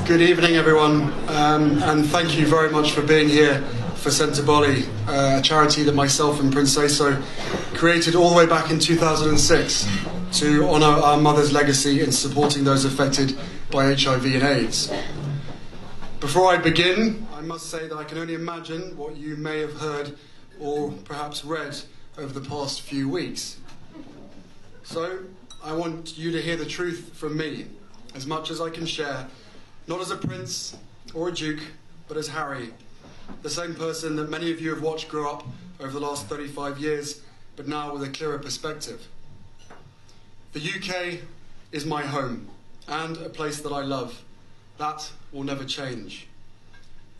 Good evening, everyone, and thank you very much for being here for Sentebale, a charity that myself and Prince Seeiso created all the way back in 2006 to honour our mother's legacy in supporting those affected by HIV and AIDS. Before I begin, I must say that I can only imagine what you may have heard or perhaps read over the past few weeks. So, I want you to hear the truth from me, as much as I can share, not as a prince or a duke, but as Harry, the same person that many of you have watched grow up over the last 35 years, but now with a clearer perspective. The UK is my home, and a place that I love. That will never change.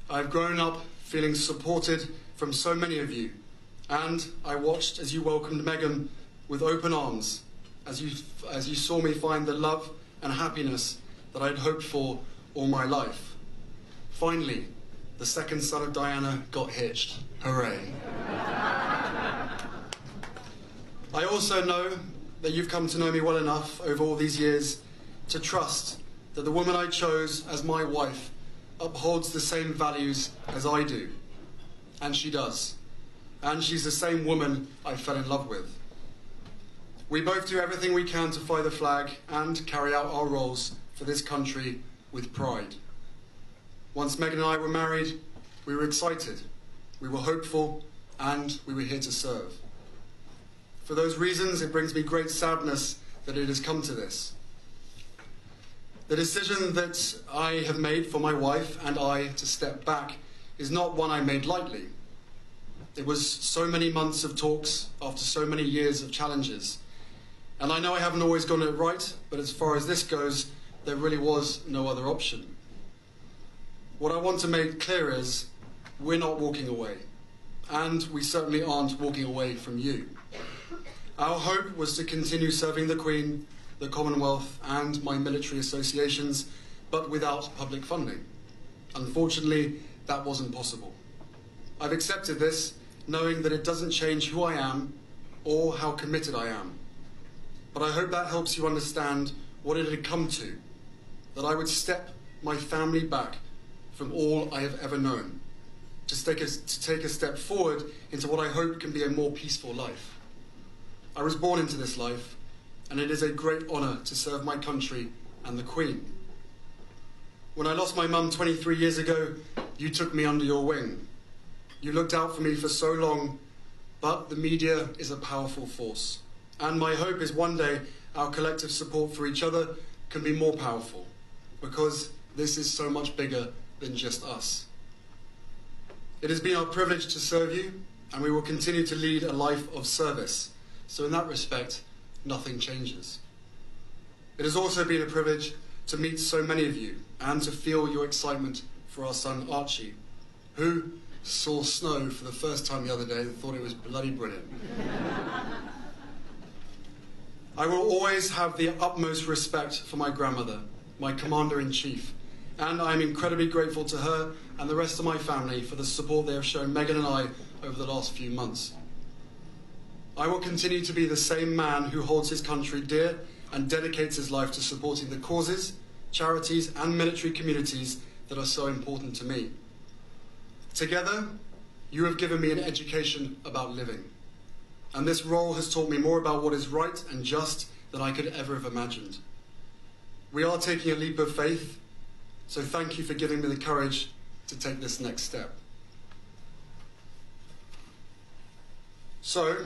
I've grown up feeling supported from so many of you, and I watched as you welcomed Meghan with open arms, as you saw me find the love and happiness that I'd hoped for all my life. Finally, the second son of Diana got hitched. Hooray. I also know that you've come to know me well enough over all these years to trust that the woman I chose as my wife upholds the same values as I do. And she does. And she's the same woman I fell in love with. We both do everything we can to fly the flag and carry out our roles for this country with pride. Once Meghan and I were married, we were excited, we were hopeful, and we were here to serve. For those reasons, it brings me great sadness that it has come to this. The decision that I have made for my wife and I to step back is not one I made lightly. It was so many months of talks after so many years of challenges. And I know I haven't always gotten it right, but as far as this goes, there really was no other option. What I want to make clear is we're not walking away, and we certainly aren't walking away from you. Our hope was to continue serving the Queen, the Commonwealth, and my military associations, but without public funding. Unfortunately, that wasn't possible. I've accepted this, knowing that it doesn't change who I am or how committed I am. But I hope that helps you understand what it had come to, that I would step my family back from all I have ever known, to take a step forward into what I hope can be a more peaceful life. I was born into this life, and it is a great honour to serve my country and the Queen. When I lost my mum 23 years ago, you took me under your wing. You looked out for me for so long, but the media is a powerful force. And my hope is one day our collective support for each other can be more powerful, because this is so much bigger than just us. It has been our privilege to serve you, and we will continue to lead a life of service. So in that respect, nothing changes. It has also been a privilege to meet so many of you and to feel your excitement for our son Archie, who saw snow for the first time the other day and thought it was bloody brilliant. I will always have the utmost respect for my grandmother, my Commander-in-Chief, and I am incredibly grateful to her and the rest of my family for the support they have shown Meghan and I over the last few months. I will continue to be the same man who holds his country dear and dedicates his life to supporting the causes, charities and military communities that are so important to me. Together, you have given me an education about living. And this role has taught me more about what is right and just than I could ever have imagined. We are taking a leap of faith, so thank you for giving me the courage to take this next step. So,